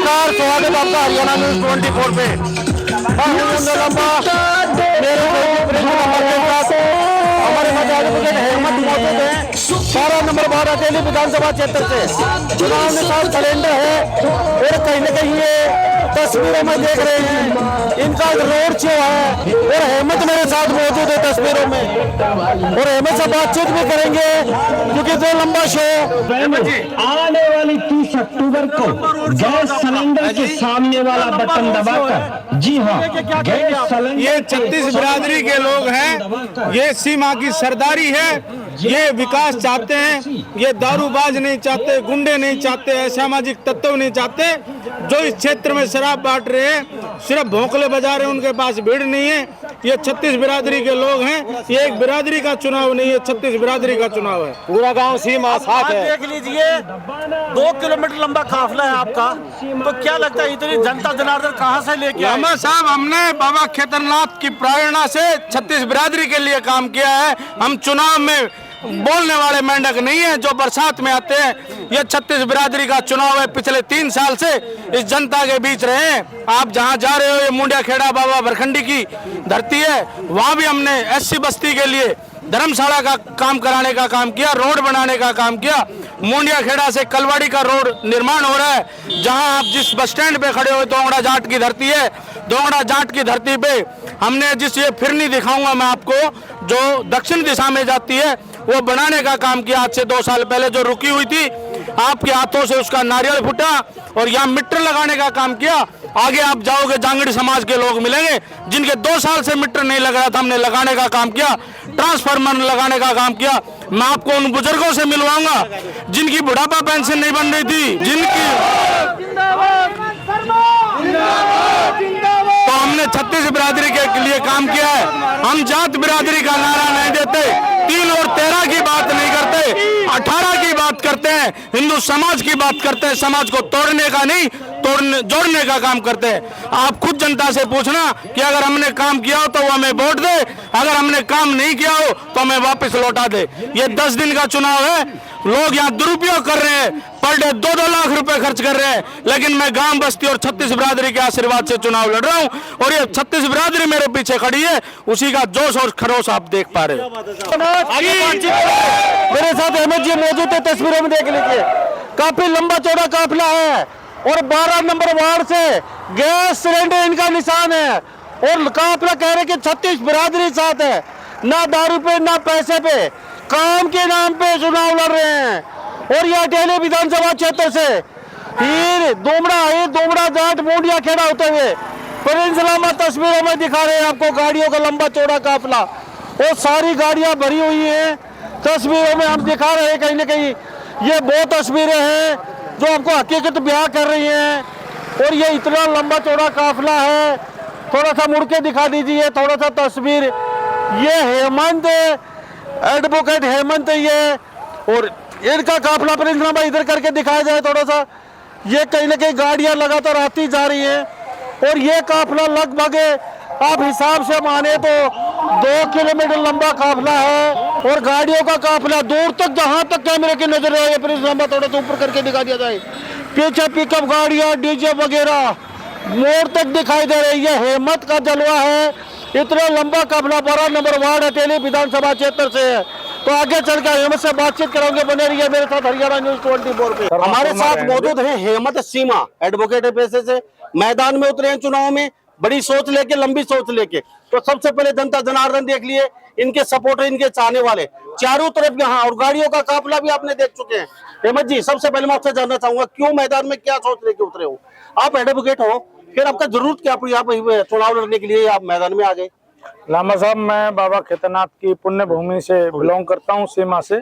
नमस्कार, स्वागत आपका हरियाणा न्यूज 24 पे। हमारे एडवोकेट हेमंत मौजूद है 12 नंबर 12 अटेली विधानसभा क्षेत्र से। चुनाव के साथ कैलेंडर है और कहीं न कहीं ये तस्वीरों में देख रहे हैं इनका रोड शो है और हेमंत मेरे साथ मौजूद है तस्वीरों में और हेमंत से बातचीत भी करेंगे क्योंकि जो लंबा शो आने वाली 30 अक्टूबर को गैस सिलेंडर के सामने वाला बटन दबाकर, जी हाँ, गैस सिलेंडर ये 36 बिरादरी के लोग हैं। ये सीमा की सरदारी है। ये विकास चाहते हैं। ये दारूबाज नहीं चाहते, गुंडे नहीं चाहते, असामाजिक तत्व नहीं चाहते। जो इस क्षेत्र में शराब बांट रहे हैं, सिर्फ भोंकले बजा रहे हैं, उनके पास भीड़ नहीं है। ये 36 बिरादरी के लोग हैं। ये एक बिरादरी का चुनाव नहीं है, 36 बिरादरी का चुनाव है। पूरा गांव सीमा साथ है। देख लीजिए 2 किलोमीटर लंबा काफिला है आपका, तो क्या लगता है इतनी जनता जनार्दन कहाँ से लेके आए? अहमद साहब, हमने बाबा खेतरनाथ की प्रेरणा से 36 बिरादरी के लिए काम किया है। हम चुनाव में बोलने वाले मेंढक नहीं है जो बरसात में आते हैं। ये 36 बिरादरी का चुनाव है। पिछले 3 साल से इस जनता के बीच रहे हैं। आप जहां जा रहे हो, ये मुंडिया खेड़ा बाबा भरखंडी की धरती है। वहां भी हमने SC बस्ती के लिए धर्मशाला का काम कराने का काम किया, रोड बनाने का काम किया। मुंडिया खेड़ा से कलवाड़ी का रोड निर्माण हो रहा है। जहां आप जिस बस स्टैंड पे खड़े हो, दोंगड़ा जाट की धरती है। दोंगड़ा जाट की धरती पे हमने जिस ये फिरनी दिखाऊंगा मैं आपको, जो दक्षिण दिशा में जाती है, वो बनाने का काम किया। आज से 2 साल पहले जो रुकी हुई थी, आपके हाथों से उसका नारियल फूटा और यहाँ मीटर लगाने का काम किया। आगे आप जाओगे, जांगड़ी समाज के लोग मिलेंगे जिनके 2 साल से मीटर नहीं लग रहा था, हमने लगाने का काम किया। ट्रांसफार्मर लगाने का काम किया। मैं आपको उन बुजुर्गों से मिलवाऊंगा जिनकी बुढ़ापा पेंशन नहीं बन रही थी, जिनकी तो हमने 36 बिरादरी के लिए काम किया है। हम जात बिरादरी का नारा नहीं देते, 3 और 13 की बात नहीं करते, 18 की बात करते हैं। हिंदू समाज की बात करते हैं। समाज को तोड़ने का नहीं, जोड़ने का काम करते हैं। आप खुद जनता से पूछना कि अगर हमने काम किया हो तो वो हमें वोट दे, अगर हमने काम नहीं किया हो तो हमें वापस लौटा दे। ये 10 दिन का चुनाव है। लोग यहाँ दुरुपयोग कर रहे हैं, पर डे 2-2 लाख रुपए खर्च कर रहे हैं, लेकिन मैं गांव बस्ती और 36 बिरादरी के आशीर्वाद से चुनाव लड़ रहा हूँ और ये 36 बिरादरी मेरे पीछे खड़ी है। उसी का जोश और खरोश आप देख पा रहे हो। मेरे साथ अहमद जी मौजूद है, तस्वीरों में देख लीजिए। काफी लंबा चौड़ा काफिला है और 12 नंबर वार्ड से गैस सिलेंडर इनका निशान है और काफिला कह रहे कि 36 बिरादरी साथ है। ना दारू पे ना पैसे पे, काम के नाम पे चुनाव लड़ रहे हैं। और यह अटेली विधानसभा क्षेत्र से फिर दोमड़ा जाट मुंडिया खेड़ा होते हुए प्रिंस लामा तस्वीरों में दिखा रहे हैं आपको। गाड़ियों का लंबा चौड़ा काफिला और सारी गाड़ियां भरी हुई हैं। तस्वीरों में हम दिखा रहे हैं, कहीं ना कहीं ये वो तस्वीरें हैं जो आपको हकीकत बयां कर रही हैं। और ये इतना लंबा चौड़ा काफिला है। थोड़ा सा मुड़ के दिखा दीजिए, थोड़ा सा तस्वीर। ये हेमंत एडवोकेट हेमंत ये और इनका काफिला प्रिंसनामा इधर करके दिखाया जाए थोड़ा सा। ये कहीं ना कहीं गाड़ियां लगातार आती जा रही हैं और ये काफिला लगभग आप हिसाब से माने तो 2 किलोमीटर लंबा काफिला है और गाड़ियों का काफिला दूर तक, जहां तक कैमरे की नजर है। प्रिंसनामा थोड़ा सा ऊपर करके दिखा दिया जाए। पीछे पिकअप गाड़ियां, डीजे वगैरह मोड़ तक दिखाई दे रही है। हेमंत का जलवा है। इतना लंबा काफिला 12 नंबर वार्ड अटेली विधानसभा क्षेत्र से है। तो आगे चलकर हेमंत से बातचीत करेंगे। बने रहिए मेरे साथ हरियाणा न्यूज 24 पे। हमारे साथ मौजूद हैं हेमंत सीमा, एडवोकेट पैसे से मैदान में उतरे हैं चुनाव में, बड़ी सोच लेके, लंबी सोच लेके। तो सबसे पहले जनता जनार्दन देख लिए, इनके सपोर्टर, इनके चाहने वाले चारों तरफ यहाँ, और गाड़ियों का काफिला भी आपने देख चुके हैं। हेमंत जी, सबसे पहले मैं आपसे जानना चाहूंगा, क्यों मैदान में, क्या सोच लेके उतरे हो? आप एडवोकेट हो, फिर आपका जरूरत क्या पड़ी, आप चुनाव लड़ने के लिए आप मैदान में आ गए? लामा साहब, मैं बाबा खेतरनाथ की पुण्य भूमि से बिलोंग करता हूँ, सीमा से,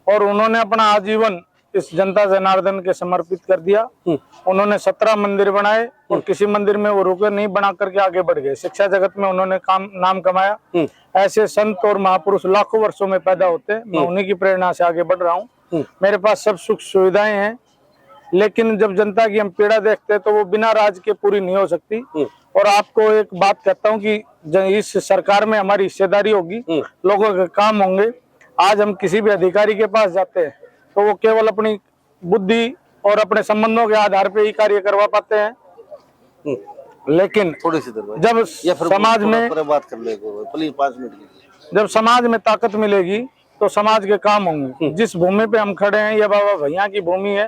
और उन्होंने अपना आजीवन इस जनता जनार्दन के समर्पित कर दिया। उन्होंने 17 मंदिर बनाए और किसी मंदिर में वो रुके नहीं, बना करके आगे बढ़ गए। शिक्षा जगत में उन्होंने नाम कमाया। ऐसे संत और महापुरुष लाखों वर्षों में पैदा होते, मैं उन्हीं की प्रेरणा से आगे बढ़ रहा हूँ। मेरे पास सब सुख सुविधाएं हैं, लेकिन जब जनता की हम पीड़ा देखते हैं तो वो बिना राज के पूरी नहीं हो सकती। और आपको एक बात कहता हूँ कि इस सरकार में हमारी हिस्सेदारी होगी, लोगों के काम होंगे। आज हम किसी भी अधिकारी के पास जाते हैं तो वो केवल अपनी बुद्धि और अपने संबंधों के आधार पे ही कार्य करवा पाते हैं। लेकिन थोड़ी सी देर जब समाज में बात कर ले प्लीज 5 मिनट की। जब समाज में ताकत मिलेगी तो समाज के काम होंगे। जिस भूमि पे हम खड़े हैं ये बाबा भैया की भूमि है,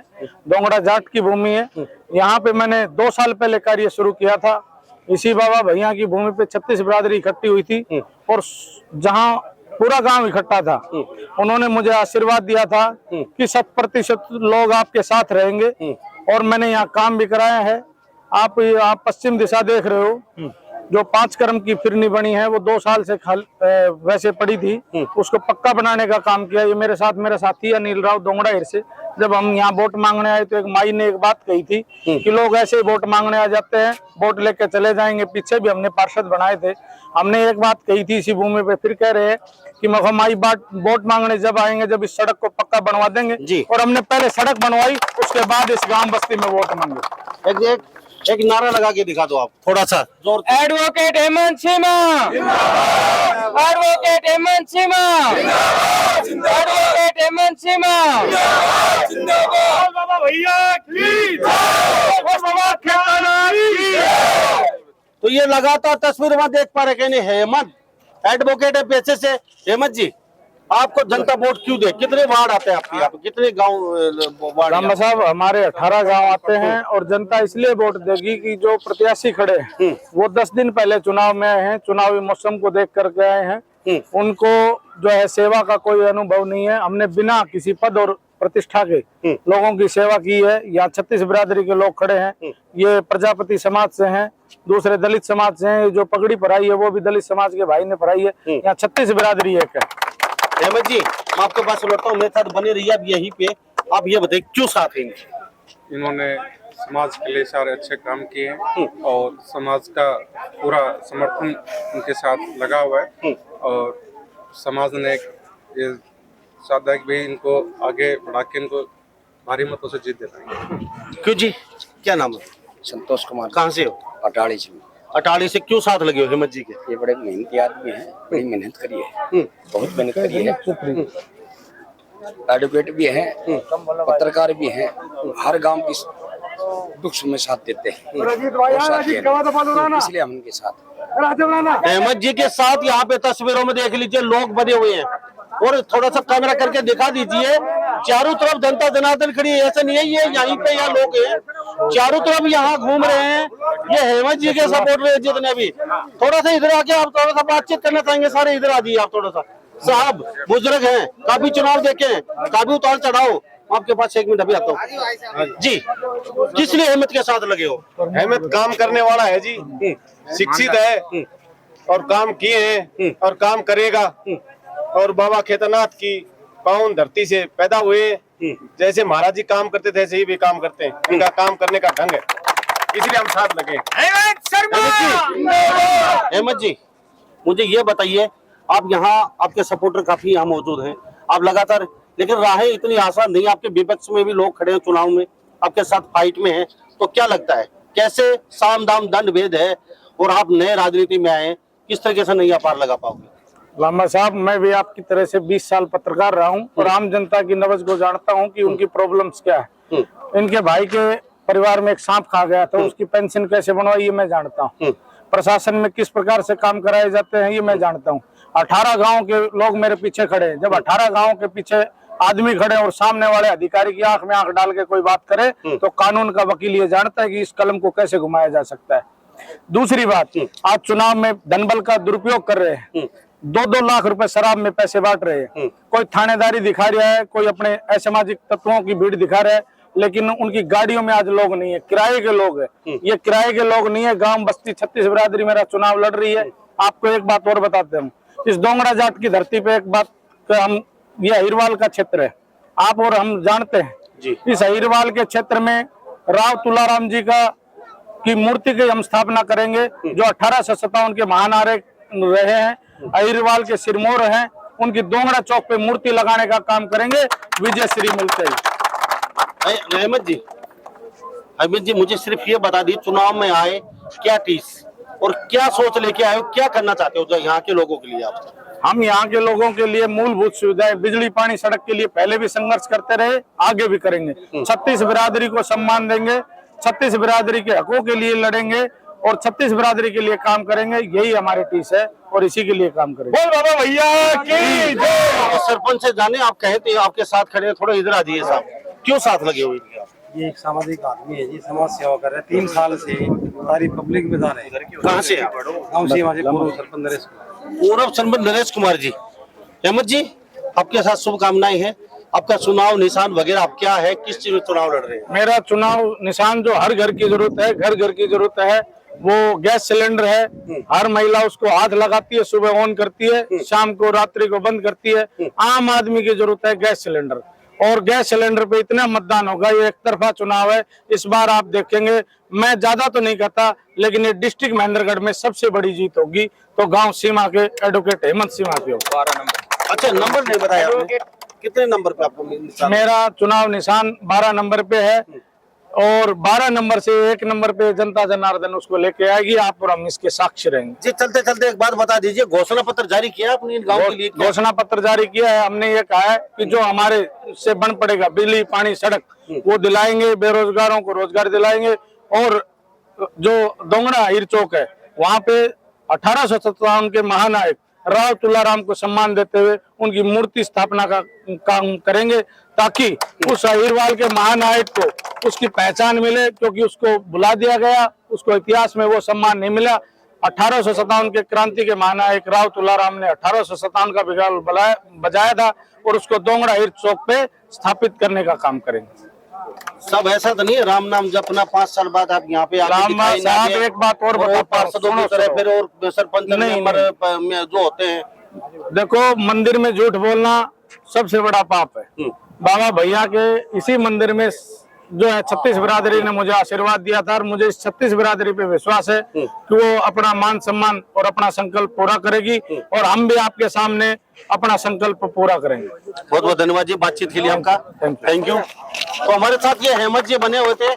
दोंगड़ा जाट की भूमि है। यहाँ पे मैंने 2 साल पहले कार्य शुरू किया था। इसी बाबा भैया की भूमि पे 36 बिरादरी इकट्ठी हुई थी और जहाँ पूरा गांव इकट्ठा था, उन्होंने मुझे आशीर्वाद दिया था कि 100% लोग आपके साथ रहेंगे। और मैंने यहाँ काम भी कराया है। आप पश्चिम दिशा देख रहे हो, जो 5 कर्म की फिरनी बनी है वो 2 साल से वैसे पड़ी थी, उसको पक्का बनाने का काम किया। ये मेरे साथ मेरा साथी अनिल राव दोंगड़ा हिर से जब हम यहाँ वोट मांगने आए तो एक माई ने एक बात कही थी कि लोग ऐसे ही वोट मांगने आ जाते हैं, वोट लेके चले जाएंगे। पीछे भी हमने पार्षद बनाए थे, हमने एक बात कही थी इसी भूमि पे, फिर कह रहे हैं कि माई वोट मांगने जब आएंगे जब इस सड़क को पक्का बनवा देंगे। और हमने पहले सड़क बनवाई, उसके बाद इस गाँव बस्ती में वोट मांगे। एक नारा लगा के दिखा दो आप थोड़ा सा जोर। एडवोकेट हेमंत सीमा, एडवोकेट हेमंत सीमा, एडवोकेट हेमंत सीमा, बाबा भैया की तो ये लगातार तस्वीर में देख पा रहे हैं हेमंत एडवोकेट है पेशे से। हेमंत जी, आपको जनता वोट क्यों दे? कितने वार्ड आते हैं आपके यहाँ पे? कितने गांव वार्ड? रामा साहब, हमारे 18 गांव आते हैं और जनता इसलिए वोट देगी कि जो प्रत्याशी खड़े हैं वो 10 दिन पहले चुनाव में आए हैं, चुनावी मौसम को देख करके आए हैं। उनको जो है सेवा का कोई अनुभव नहीं है। हमने बिना किसी पद और प्रतिष्ठा के लोगों की सेवा की है। यहाँ 36 बिरादरी के लोग खड़े हैं। ये प्रजापति समाज से हैं, दूसरे दलित समाज से हैं। जो पगड़ी पढ़ाई है वो भी दलित समाज के भाई ने पढ़ाई है। यहाँ 36 बिरादरी है। हेमंत जी, मैं आपके पास लौटता हूँ, मेरे साथ बने रहिए अब यहीं पे। आप ये बताइए क्यों साथ हैं? इन्होंने समाज के लिए सारे अच्छे काम किए हैं और समाज का पूरा समर्थन उनके साथ लगा हुआ है। और समाज ने ये चाहता है कि भाई इनको आगे बढ़ा के इनको भारी मतों से जीत दिलाएंगे। क्यों जी, क्या नाम है? संतोष कुमार। कहाँ से हो? अटाड़ी से। अटाली से। क्यों साथ लगे हो हेमंत जी के? ये बड़े मेहनती आदमी हैं, बड़ी मेहनत करी है, बहुत मेहनत करी है। एडवोकेट भी हैं, पत्रकार भी हैं, हर गांव की दुख सुख में साथ देते हैं, इसलिए हम उनके साथ। हेमंत जी के साथ यहाँ पे तस्वीरों में देख लीजिए लोग बने हुए हैं। और थोड़ा सा कैमरा करके दिखा दीजिए, चारों तरफ जनता जनार्दन खड़ी है। ऐसा नहीं है ये यहीं पे यहाँ लोग हैं, चारों तरफ यहाँ घूम रहे हैं। ये हेमंत जी के सपोर्टर है जितने भी। थोड़ा सा इधर आके आप थोड़ा सा बातचीत करना चाहेंगे? सारे इधर आ जाइए आप थोड़ा सा। साहब बुजुर्ग हैं, काफी चुनाव देखे हैं, काफी उतार चढ़ाओ। आपके पास 1 मिनट अभी आता हूँ जी। किस लिए हेमंत के साथ लगे हो? हेमंत काम करने वाला है जी, शिक्षित है और काम किए हैं और काम करेगा। और बाबा केदारनाथ की पावन धरती से पैदा हुए, जैसे महाराज जी काम करते थे ऐसे ही भी काम करते हैं। इनका काम करने का ढंग है, इसलिए हम साथ लगे। हेमंत जी, मुझे ये बताइए, आप यहाँ आपके सपोर्टर काफी यहाँ मौजूद हैं, आप लगातार, लेकिन राहें इतनी आसान नहीं। आपके विपक्ष में भी लोग खड़े हैं, चुनाव में आपके साथ फाइट में हैं, तो क्या लगता है कैसे साम दाम दंड भेद है और आप नए राजनीति में आए, किस तरीके से नैया पार लगा पाओगे? लामा साहब, मैं भी आपकी तरह से 20 साल पत्रकार रहा हूं और आम जनता की नब्ज को जानता हूं कि उनकी प्रॉब्लम्स क्या है। इनके भाई के परिवार में एक सांप खा गया था, उसकी पेंशन कैसे बनवाई ये मैं जानता हूं। प्रशासन में किस प्रकार से काम कराए जाते हैं ये मैं जानता हूं। 18 गांव के लोग मेरे पीछे खड़े हैं। जब 18 गांव के पीछे आदमी खड़े और सामने वाले अधिकारी की आंख में आंख डाल के कोई बात करे तो कानून का वकील ये जानता है कि इस कलम को कैसे घुमाया जा सकता है। दूसरी बात, आज चुनाव में धनबल का दुरुपयोग कर रहे हैं, 2-2 लाख रुपए शराब में पैसे बांट रहे हैं। कोई थानेदारी दिखा रहा है, कोई अपने असामाजिक तत्वों की भीड़ दिखा रहा है, लेकिन उनकी गाड़ियों में आज लोग नहीं है, किराए के लोग है। ये किराए के लोग नहीं है, गांव बस्ती 36 बिरादरी मेरा चुनाव लड़ रही है। आपको एक बात और बताते हैं, इस दोंगड़ा जाट की धरती पे एक बात, हम ये अहिरवाल का क्षेत्र है, आप और हम जानते हैं। इस अहिरवाल के क्षेत्र में राव तुलाराम जी की मूर्ति की हम स्थापना करेंगे, जो 1857 के महानायक रहे हैं, अहिरवाल के सिरमौर हैं। उनकी दोंगड़ा चौक पे मूर्ति लगाने का काम करेंगे, विजय श्री मिलते ही। अहमद जी, मुझे सिर्फ ये बता दी, चुनाव में आए क्या टीस और क्या सोच लेके आए हो, क्या करना चाहते हो जो यहाँ के लोगों के लिए? आप हम यहाँ के लोगों के लिए मूलभूत सुविधाएं, बिजली, पानी, सड़क के लिए पहले भी संघर्ष करते रहे, आगे भी करेंगे। 36 बिरादरी को सम्मान देंगे, 36 बिरादरी के हकों के लिए लड़ेंगे और 36 बिरादरी के लिए काम करेंगे। यही हमारी टीस है और इसी के लिए काम करेंगे। बोल बाबा भैया की जय। सरपंच से जाने, आप कहते हैं आपके साथ खड़े हैं, थोड़ा इधर आ जाइए साहब, क्यों साथ लगे हुए हैं? ये एक सामाजिक आदमी है जी, समाज सेवा कर रहे हैं 3 साल से, सारी पब्लिक में जा रहे हैं। कहाँ से? गाँव से हमारे पूर्व सरपंच नरेश कुमार। पूर्व सरपंच नरेश कुमार जी। अहमद जी, आपके साथ शुभकामनाएं हैं। आपका चुनाव निशान वगैरह आप क्या है, किस चीज में चुनाव लड़ रहे हैं? मेरा चुनाव निशान जो हर घर की जरूरत है, घर घर की जरूरत है, वो गैस सिलेंडर है। हर महिला उसको हाथ लगाती है, सुबह ऑन करती है, शाम को, रात्रि को बंद करती है। आम आदमी की जरूरत है गैस सिलेंडर, और गैस सिलेंडर पे इतना मतदान होगा। ये एक तरफा चुनाव है। इस बार आप देखेंगे, मैं ज्यादा तो नहीं कहता, लेकिन ये डिस्ट्रिक्ट महेंद्रगढ़ में सबसे बड़ी जीत होगी तो गांव सीमा के एडवोकेट हेमंत सीमा की होगी। 12 नंबर। अच्छा, नंबर नहीं बताया आपने, कितने नंबर पे आपको निशान? मेरा चुनाव निशान 12 नंबर पे है और 12 नंबर से 1 नंबर पे जनता जनार्दन उसको लेके आएगी। आप और हम इसके साक्षी रहेंगे। जी, चलते चलते एक बात बता दीजिए, घोषणा पत्र जारी किया आपने इन गाँव के लिए? घोषणा पत्र जारी किया है। हमने ये कहा है कि जो हमारे से बन पड़ेगा, बिजली, पानी, सड़क, वो दिलाएंगे, बेरोजगारों को रोजगार दिलाएंगे। और जो दोंगड़ा हीर चौक है, वहाँ पे 1857 के महानायक राव तुलाराम को सम्मान देते हुए उनकी मूर्ति स्थापना का काम करेंगे, ताकि उस अहिरवाल के महानायक को उसकी पहचान मिले, क्योंकि उसको भुला दिया गया, उसको इतिहास में वो सम्मान नहीं मिला। 1857 के क्रांति के महानायक राव तुलाराम ने 1857 का बिगुल बजाया था और उसको दोंगड़ा हीर चौक पे स्थापित करने का काम करेंगे। सब ऐसा तो नहीं है राम नाम जपना 5 साल बाद आप यहाँ पे राम साहब, एक बात और बताता हूं, पार्षदों की तरह फिर और सरपंच मेंबर में जो होते हैं। देखो, मंदिर में झूठ बोलना सबसे बड़ा पाप है। बाबा भैया के इसी मंदिर में जो है 36 बिरादरी ने मुझे आशीर्वाद दिया था और मुझे इस 36 बिरादरी पे विश्वास है कि वो अपना मान सम्मान और अपना संकल्प पूरा करेगी और हम भी आपके सामने अपना संकल्प पूरा करेंगे। बहुत बहुत धन्यवाद जी बातचीत के लिए आपका। Thank you. तो हमारे साथ ये हेमंत जी बने हुए थे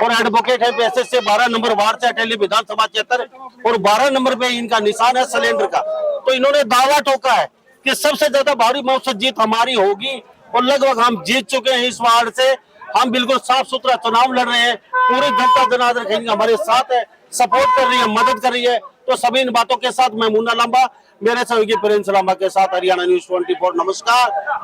और एडवोकेट है पैसे से 12 नंबर वार्ड से अटेली विधानसभा क्षेत्र, और 12 नंबर पे इनका निशान है सिलेंडर का। तो इन्होंने दावा ठोका है कि सबसे ज्यादा भारी मत से जीत हमारी होगी और लगभग हम जीत चुके हैं इस वार्ड से। हम बिल्कुल साफ सुथरा चुनाव लड़ रहे हैं। पूरी जनता जनार्दन हमारे साथ है, सपोर्ट कर रही है, मदद कर रही है। तो सभी इन बातों के साथ मैं मुन्ना लांबा, मेरे सहयोगी प्रिंस लांबा के साथ हरियाणा न्यूज 24। नमस्कार।